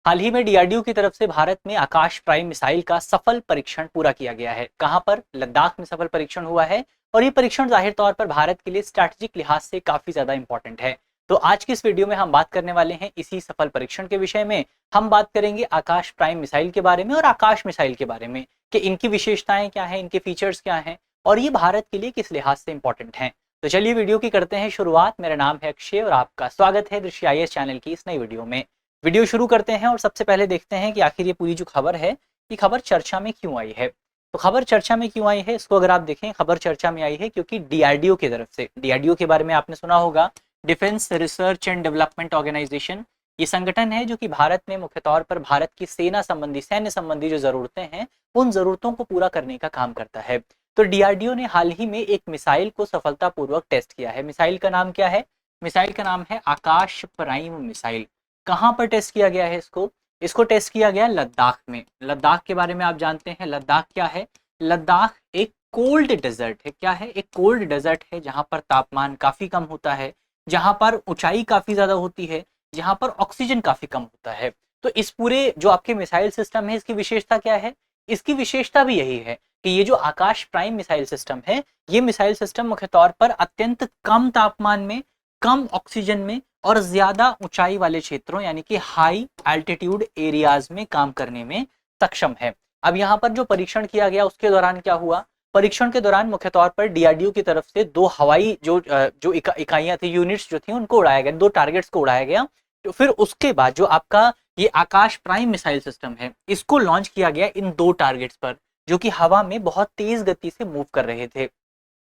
हाल ही में डीआरडीओ की तरफ से भारत में आकाश प्राइम मिसाइल का सफल परीक्षण पूरा किया गया है। कहां पर? लद्दाख में सफल परीक्षण हुआ है। और ये परीक्षण जाहिर तौर पर भारत के लिए स्ट्रैटेजिक लिहाज से काफी ज्यादा इंपॉर्टेंट है। तो आज की इस वीडियो में हम बात करने वाले हैं इसी सफल परीक्षण के विषय में। हम बात करेंगे आकाश प्राइम मिसाइल के बारे में और आकाश मिसाइल के बारे में कि इनकी विशेषताएं क्या है, इनके फीचर्स क्या हैं और ये भारत के लिए किस लिहाज से इंपॉर्टेंट हैं। तो चलिए वीडियो की करते हैं शुरुआत। मेरा नाम है अक्षय और आपका स्वागत है दृश्य आईएएस चैनल की इस नई वीडियो में। वीडियो शुरू करते हैं और सबसे पहले देखते हैं कि आखिर ये पूरी जो खबर है, ये खबर चर्चा में क्यों आई है। तो खबर चर्चा में क्यों आई है, इसको अगर आप देखें, खबर चर्चा में आई है क्योंकि डीआरडीओ की तरफ से, डीआरडीओ के बारे में आपने सुना होगा, defence research and development organisation. ये संगठन है जो कि भारत में मुख्य तौर पर भारत की सेना संबंधी, सैन्य संबंधी जो जरूरतें हैं, उन जरूरतों को पूरा करने का काम करता है। तो डीआरडीओ ने हाल ही में एक मिसाइल को सफलतापूर्वक टेस्ट किया है। मिसाइल का नाम क्या है? मिसाइल का नाम है आकाश प्राइम मिसाइल। कहाँ पर टेस्ट किया गया है इसको? इसको टेस्ट किया गया लद्दाख में। लद्दाख के बारे में आप जानते हैं, लद्दाख क्या है? लद्दाख एक कोल्ड डेजर्ट है। क्या है? एक कोल्ड डेजर्ट है जहां पर तापमान काफी कम होता है, जहां पर ऊंचाई काफी ज्यादा होती है, जहां पर ऑक्सीजन काफी कम होता है। तो इस पूरे जो आपके मिसाइल सिस्टम है, इसकी विशेषता क्या है? इसकी विशेषता भी यही है कि ये जो आकाश प्राइम मिसाइल सिस्टम है, ये मिसाइल सिस्टम मुख्य तौर पर अत्यंत कम तापमान में, कम ऑक्सीजन में और ज्यादा ऊंचाई वाले क्षेत्रों यानी कि हाई एल्टीट्यूड एरियाज में काम करने में सक्षम है। अब यहाँ पर जो परीक्षण किया गया उसके दौरान क्या हुआ? परीक्षण के दौरान मुख्य तौर पर डीआरडीओ की तरफ से दो हवाई जो इकाइयां थी, यूनिट्स जो थी, उनको उड़ाया गया, दो टारगेट्स को उड़ाया गया। तो फिर उसके बाद जो आपका ये आकाश प्राइम मिसाइल सिस्टम है, इसको लॉन्च किया गया इन दो टारगेट्स पर, जो कि हवा में बहुत तेज गति से मूव कर रहे थे।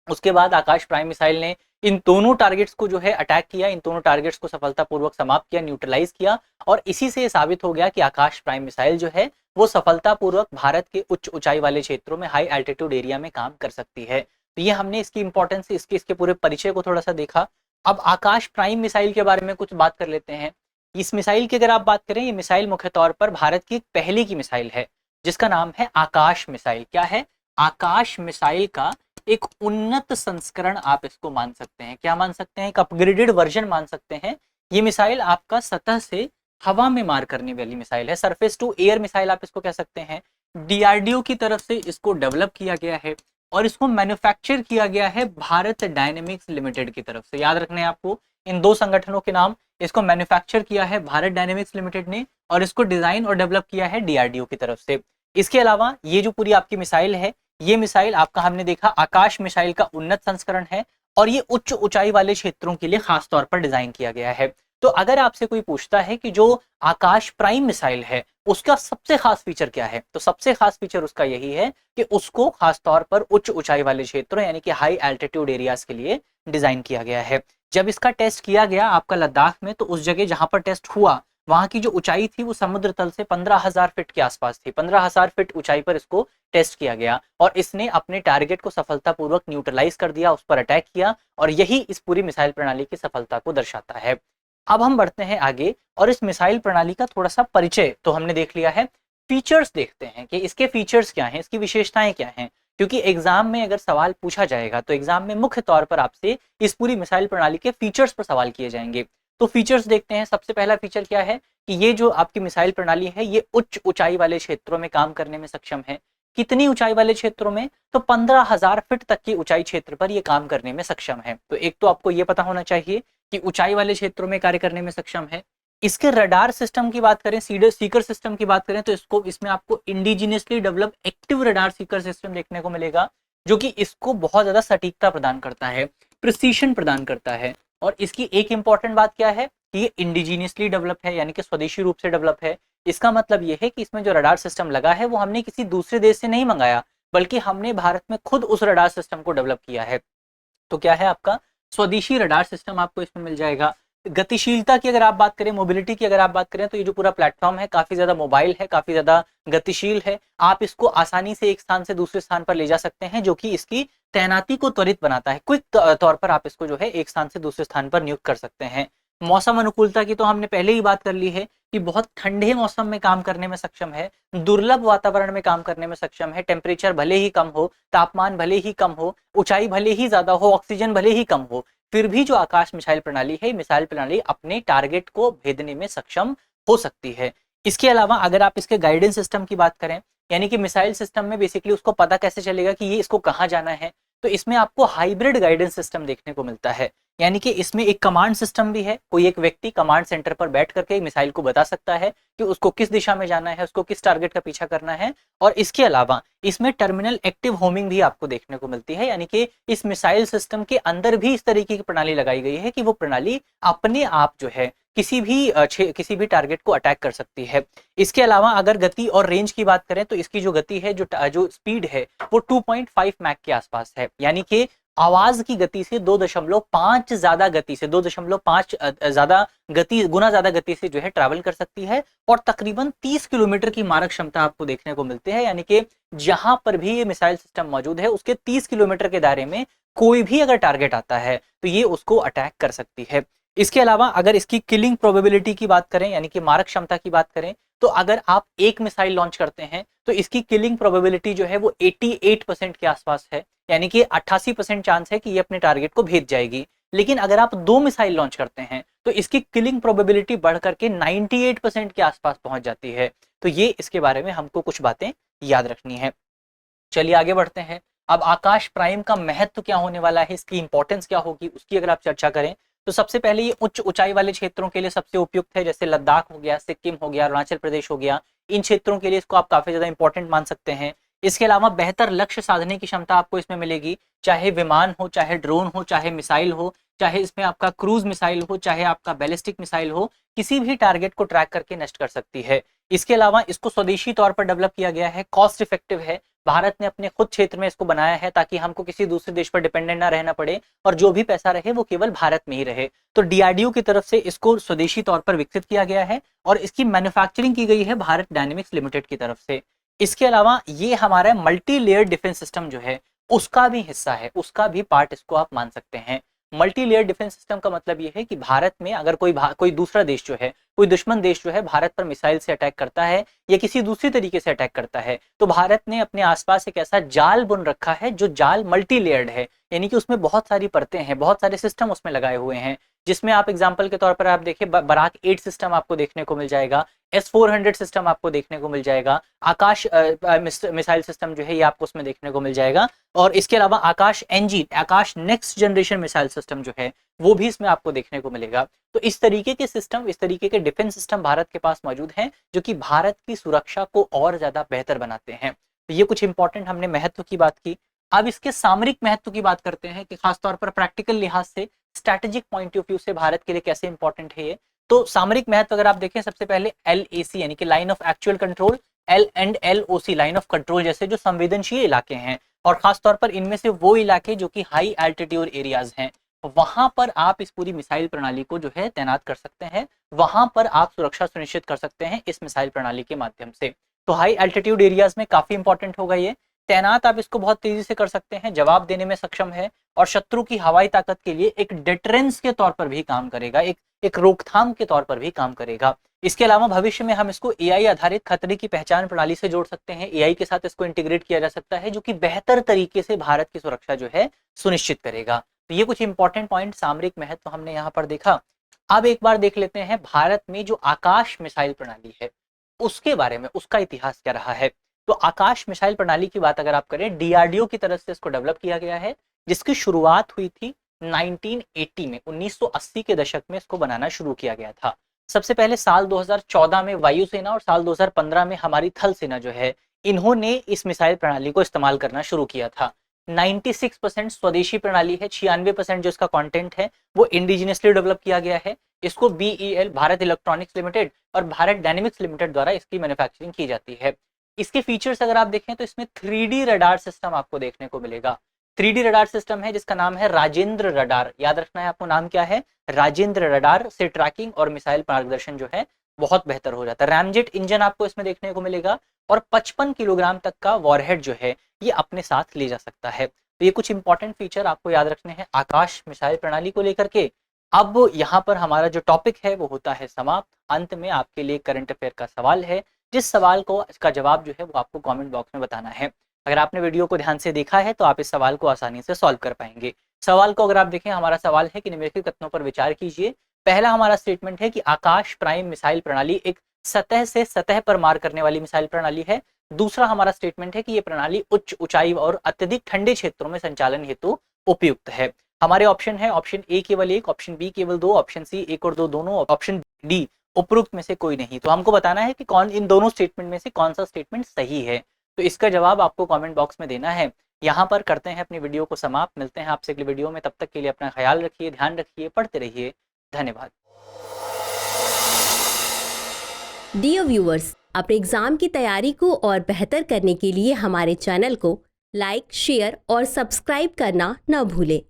उसके बाद आकाश प्राइम मिसाइल ने इन दोनों टारगेट्स को जो है अटैक किया, इन दोनों टारगेट्स को सफलतापूर्वक समाप्त किया, न्यूट्रलाइज किया। और इसी से साबित हो गया कि आकाश प्राइम मिसाइल जो है वो सफलतापूर्वक भारत के उच्च ऊंचाई वाले क्षेत्रों में, हाई एल्टीट्यूड एरिया में काम कर सकती है। तो ये हमने इसकी इंपॉर्टेंस, इसके पूरे परिचय को थोड़ा सा देखा। अब आकाश प्राइम मिसाइल के बारे में कुछ बात कर लेते हैं। इस मिसाइल की अगर आप बात करें, ये मिसाइल मुख्य तौर पर भारत की पहले की मिसाइल है जिसका नाम है आकाश मिसाइल। क्या है? आकाश मिसाइल का एक उन्नत संस्करण आप इसको मान सकते हैं। क्या मान सकते हैं? एक अपग्रेडेड वर्जन मान सकते हैं। ये मिसाइल आपका सतह से हवा में मार करने वाली मिसाइल है, सरफेस टू एयर मिसाइल आप इसको कह सकते हैं। डीआरडीओ की तरफ से इसको डेवलप किया गया है और इसको मैन्युफैक्चर किया गया है भारत डायनेमिक्स लिमिटेड की तरफ से। याद रखने हैं आपको इन दो संगठनों के नाम। इसको मैन्युफैक्चर किया है भारत डायनेमिक्स लिमिटेड ने और इसको डिजाइन और डेवलप किया है डीआरडीओ की तरफ से। इसके अलावा ये जो पूरी आपकी मिसाइल है, ये मिसाइल आपका, हमने देखा, आकाश मिसाइल का उन्नत संस्करण है और ये उच्च ऊंचाई वाले क्षेत्रों के लिए खास तौर पर डिजाइन किया गया है। तो अगर आपसे कोई पूछता है कि जो आकाश प्राइम मिसाइल है उसका सबसे खास फीचर क्या है, तो सबसे खास फीचर उसका यही है कि उसको खास तौर पर उच्च ऊंचाई वाले क्षेत्रों यानी कि हाई एल्टीट्यूड एरियाज के लिए डिजाइन किया गया है। जब इसका टेस्ट किया गया आपका लद्दाख में, तो उस जगह जहां पर टेस्ट हुआ, वहां की जो ऊंचाई थी वो समुद्र तल से 15,000 फीट के आसपास थी। 15,000 फीट ऊंचाई पर इसको टेस्ट किया गया और इसने अपने टारगेट को सफलतापूर्वक न्यूट्रलाइज कर दिया, उस पर अटैक किया और यही इस पूरी मिसाइल प्रणाली की सफलता को दर्शाता है। अब हम बढ़ते हैं आगे और इस मिसाइल प्रणाली का थोड़ा सा परिचय तो हमने देख लिया है। फीचर्स देखते हैं कि इसके फीचर्स क्या हैं, इसकी विशेषताएं क्या हैं, क्योंकि एग्जाम में अगर सवाल पूछा जाएगा तो एग्जाम में मुख्य तौर पर आपसे इस पूरी मिसाइल प्रणाली के फीचर्स पर सवाल किए जाएंगे। तो फीचर्स देखते हैं। सबसे पहला फीचर क्या है कि ये जो आपकी मिसाइल प्रणाली है, ये उच्च ऊंचाई वाले क्षेत्रों में काम करने में सक्षम है। कितनी ऊंचाई वाले क्षेत्रों में? तो 15,000 फीट तक की ऊंचाई क्षेत्र पर ये काम करने में सक्षम है। तो एक तो आपको ये पता होना चाहिए कि ऊंचाई वाले क्षेत्रों में कार्य करने में सक्षम है। इसके रडार सिस्टम की बात करें, सीकर सिस्टम की बात करें, तो इसमें आपको indigenously develop active radar Sikar system देखने को मिलेगा, जो कि इसको बहुत ज्यादा सटीकता प्रदान करता है, प्रिसीशन प्रदान करता है। और इसकी एक इंपॉर्टेंट बात क्या है कि ये इंडिजीनियसली डेवलप है यानी कि स्वदेशी रूप से डेवलप है। इसका मतलब ये है कि इसमें जो रडार सिस्टम लगा है वो हमने किसी दूसरे देश से नहीं मंगाया, बल्कि हमने भारत में खुद उस रडार सिस्टम को डेवलप किया है। तो क्या है? आपका स्वदेशी रडार सिस्टम आपको इसमें मिल जाएगा। गतिशीलता की अगर आप बात करें, मोबिलिटी की अगर आप बात करें, तो ये जो पूरा प्लेटफॉर्म है काफी ज्यादा मोबाइल है, काफी ज्यादा गतिशील है। आप इसको आसानी से एक स्थान से दूसरे स्थान पर ले जा सकते हैं, जो कि इसकी तैनाती को त्वरित बनाता है। क्विक तौर पर आप इसको जो है एक स्थान से दूसरे स्थान पर नियुक्त कर सकते हैं। मौसम अनुकूलता की तो हमने पहले ही बात कर ली है कि बहुत ठंडे मौसम में काम करने में सक्षम है, दुर्लभ वातावरण में काम करने में सक्षम है। टेम्परेचर भले ही कम हो, तापमान भले ही कम हो, ऊंचाई भले ही ज्यादा हो, ऑक्सीजन भले ही कम हो, फिर भी जो आकाश मिसाइल प्रणाली है, मिसाइल प्रणाली अपने टारगेट को भेदने में सक्षम हो सकती है। इसके अलावा अगर आप इसके गाइडेंस सिस्टम की बात करें, यानी कि मिसाइल सिस्टम में बेसिकली उसको पता कैसे चलेगा कि ये इसको कहाँ जाना है, तो इसमें आपको हाइब्रिड गाइडेंस सिस्टम देखने को मिलता है। यानी कि इसमें एक कमांड सिस्टम भी है, कोई एक व्यक्ति कमांड सेंटर पर बैठ करके मिसाइल को बता सकता है कि उसको किस दिशा में जाना है, उसको किस टारगेट का पीछा करना है। और इसके अलावा इसमें टर्मिनल एक्टिव होमिंग भी आपको देखने को मिलती है, यानी कि इस मिसाइल सिस्टम के अंदर भी इस तरीके की प्रणाली लगाई गई है कि वो प्रणाली अपने आप जो है किसी भी टारगेट को अटैक कर सकती है। इसके अलावा अगर गति और रेंज की बात करें तो इसकी जो गति है, जो स्पीड है, वो 2.5 मैक के आसपास है, यानी कि आवाज की गति से 2.5 ज्यादा गति से 2.5 ज्यादा गति गुना ज्यादा गति से जो है ट्रैवल कर सकती है। और तकरीबन 30 किलोमीटर की मारक क्षमता आपको देखने को मिलती है, यानी कि जहां पर भी ये मिसाइल सिस्टम मौजूद है उसके 30 किलोमीटर के दायरे में कोई भी अगर टारगेट आता है तो ये उसको अटैक कर सकती है। इसके अलावा अगर इसकी किलिंग प्रोबेबिलिटी की बात करें, यानी कि मारक क्षमता की बात करें, तो अगर आप एक मिसाइल लॉन्च करते हैं तो इसकी किलिंग प्रोबेबिलिटी जो है वो 88% के आसपास है, यानी कि 88% चांस है कि ये अपने टारगेट को भेज जाएगी। लेकिन अगर आप 2 मिसाइल लॉन्च करते हैं तो इसकी किलिंग प्रोबेबिलिटी बढ़ करके 98% के आसपास पहुंच जाती है। तो ये इसके बारे में हमको कुछ बातें याद रखनी है। चलिए आगे बढ़ते हैं। अब आकाश प्राइम का महत्व क्या होने वाला है, इसकी इंपॉर्टेंस क्या होगी, उसकी अगर आप चर्चा करें तो सबसे पहले ये उच्च ऊंचाई वाले क्षेत्रों के लिए सबसे उपयुक्त है, जैसे लद्दाख हो गया, सिक्किम हो गया, अरुणाचल प्रदेश हो गया। इन क्षेत्रों के लिए इसको आप काफी ज्यादा इंपॉर्टेंट मान सकते हैं। इसके अलावा बेहतर लक्ष्य साधने की क्षमता आपको इसमें मिलेगी, चाहे विमान हो, चाहे ड्रोन हो, चाहे मिसाइल हो, चाहे इसमें आपका क्रूज मिसाइल हो, चाहे आपका बैलिस्टिक मिसाइल हो, किसी भी टारगेट को ट्रैक करके नष्ट कर सकती है। इसके अलावा इसको स्वदेशी तौर पर डेवलप किया गया है, कॉस्ट इफेक्टिव है। भारत ने अपने खुद क्षेत्र में इसको बनाया है ताकि हमको किसी दूसरे देश पर डिपेंडेंट ना रहना पड़े और जो भी पैसा रहे वो केवल भारत में ही रहे। तो डीआरडीओ की तरफ से इसको स्वदेशी तौर पर विकसित किया गया है और इसकी मैन्युफैक्चरिंग की गई है भारत डायनेमिक्स लिमिटेड की तरफ से। इसके अलावा ये हमारा मल्टी लेयर डिफेंस सिस्टम जो है उसका भी हिस्सा है, उसका भी पार्ट इसको आप मान सकते हैं। मल्टी लेयर डिफेंस सिस्टम का मतलब ये है कि भारत में अगर कोई दूसरा देश जो है, कोई दुश्मन देश जो है भारत पर मिसाइल से अटैक करता है या किसी दूसरी तरीके से अटैक करता है, तो भारत ने अपने आसपास एक ऐसा जाल बुन रखा है जो जाल मल्टी लेयर्ड है, यानी कि उसमें बहुत सारी परतें हैं, बहुत सारे सिस्टम उसमें लगाए हुए हैं। जिसमें आप एग्जाम्पल के तौर पर आप देखिए, बराक 8 सिस्टम आपको देखने को मिल जाएगा, S-400 सिस्टम आपको देखने को मिल जाएगा, आकाश मिसाइल सिस्टम जो है ये आपको उसमें देखने को मिल जाएगा। और इसके अलावा आकाश एनजी, आकाश नेक्स्ट जनरेशन मिसाइल सिस्टम जो है वो भी इसमें आपको देखने को मिलेगा। तो इस तरीके के सिस्टम, इस तरीके के डिफेंस सिस्टम भारत के पास मौजूद हैं जो कि भारत की सुरक्षा को और ज्यादा बेहतर बनाते हैं। तो ये कुछ इंपॉर्टेंट हमने महत्व की बात की। अब इसके सामरिक महत्व की बात करते हैं कि खासतौर पर प्रैक्टिकल लिहाज से, स्ट्रैटेजिक पॉइंट ऑफ व्यू से भारत के लिए कैसे इंपॉर्टेंट है ये। तो सामरिक महत्व अगर आप देखें, सबसे पहले LAC यानी कि line of actual control, LOC line of control जैसे जो संवेदनशील इलाके हैं, और खासतौर पर इनमें से वो इलाके जो कि हाई एल्टीट्यूड एरियाज हैं, वहां पर आप इस पूरी मिसाइल प्रणाली को जो है तैनात कर सकते हैं, वहां पर आप सुरक्षा सुनिश्चित कर सकते हैं इस मिसाइल प्रणाली के माध्यम से। तो हाई एल्टीट्यूड एरियाज में काफी इंपॉर्टेंट होगा ये। तैनात आप इसको बहुत तेजी से कर सकते हैं, जवाब देने में सक्षम है और शत्रु की हवाई ताकत के लिए एक डिटरेंस के तौर पर भी काम करेगा, एक रोकथाम के तौर पर भी काम करेगा। इसके अलावा भविष्य में हम इसको AI आधारित खतरे की पहचान प्रणाली से जोड़ सकते हैं, AI के साथ इसको इंटीग्रेट किया जा सकता है, जो कि बेहतर तरीके से भारत की सुरक्षा जो है सुनिश्चित करेगा। तो ये कुछ इंपॉर्टेंट पॉइंट सामरिक महत्व हमने यहाँ पर देखा। अब एक बार देख लेते हैं भारत में जो आकाश मिसाइल प्रणाली है उसके बारे में, उसका इतिहास क्या रहा है। तो आकाश मिसाइल प्रणाली की बात अगर आप करें, DRDO की तरफ से इसको डेवलप किया गया है, जिसकी शुरुआत हुई थी 1980 में, 1980 के दशक में इसको बनाना शुरू किया गया था। सबसे पहले साल 2014 में वायुसेना और साल 2015 में हमारी थल सेना जो है, इन्होंने इस मिसाइल प्रणाली को इस्तेमाल करना शुरू किया था। 96% स्वदेशी प्रणाली है, 96% जो इसका कंटेंट है वो इंडिजिनियसली डेवलप किया गया है। इसको BEL भारत इलेक्ट्रॉनिक्स लिमिटेड और भारत डायनेमिक्स लिमिटेड द्वारा इसकी मैन्युफैक्चरिंग की जाती है। इसके फीचर्स अगर आप देखें तो इसमें 3D रडार सिस्टम आपको देखने को मिलेगा। 3D रडार सिस्टम है जिसका नाम है राजेंद्र रडार, याद रखना है आपको नाम क्या है, राजेंद्र रडार से ट्रैकिंग और मिसाइल मार्गदर्शन जो है बहुत बेहतर हो जाता है। रैमजेट इंजन आपको इसमें देखने को मिलेगा और 55 किलोग्राम तक का वॉरहेड जो है ये अपने साथ ले जा सकता है। तो ये कुछ इंपॉर्टेंट फीचर आपको याद रखने हैं आकाश मिसाइल प्रणाली को लेकर के। अब यहाँ पर हमारा जो टॉपिक है वो होता है समाप्त। अंत में आपके लिए करंट अफेयर का सवाल है, जिस सवाल को इसका जवाब जो है वो आपको कमेंट बॉक्स में बताना है। अगर आपने वीडियो को ध्यान से देखा है तो आप इस सवाल को आसानी से सॉल्व कर पाएंगे। सवाल को अगर आप देखें, हमारा सवाल है कि निम्नलिखित कथनों पर विचार कीजिए। पहला हमारा स्टेटमेंट है कि आकाश प्राइम मिसाइल प्रणाली एक सतह से सतह पर मार करने वाली मिसाइल प्रणाली है। दूसरा हमारा स्टेटमेंट है कि ये प्रणाली उच्च ऊंचाई और अत्यधिक ठंडे क्षेत्रों में संचालन हेतु उपयुक्त है। हमारे ऑप्शन है ऑप्शन ए केवल एक, ऑप्शन बी केवल दो, ऑप्शन सी एक और दो दोनों, ऑप्शन डी उपरोक्त में से कोई नहीं। तो हमको बताना है कि कौन इन दोनों स्टेटमेंट में से कौन सा स्टेटमेंट सही है। तो इसका जवाब आपको कमेंट बॉक्स में देना है। यहाँ पर करते हैं अपनी वीडियो को समाप्त। मिलते हैं आपसे अगली वीडियो में, तब तक के लिए अपना ख्याल रखिए, ध्यान रखिए, पढ़ते रहिए। धन्यवाद। डियर व्यूअर्स, अपने एग्जाम की तैयारी को और बेहतर करने के लिए हमारे चैनल को लाइक, शेयर और सब्सक्राइब करना न भूलें।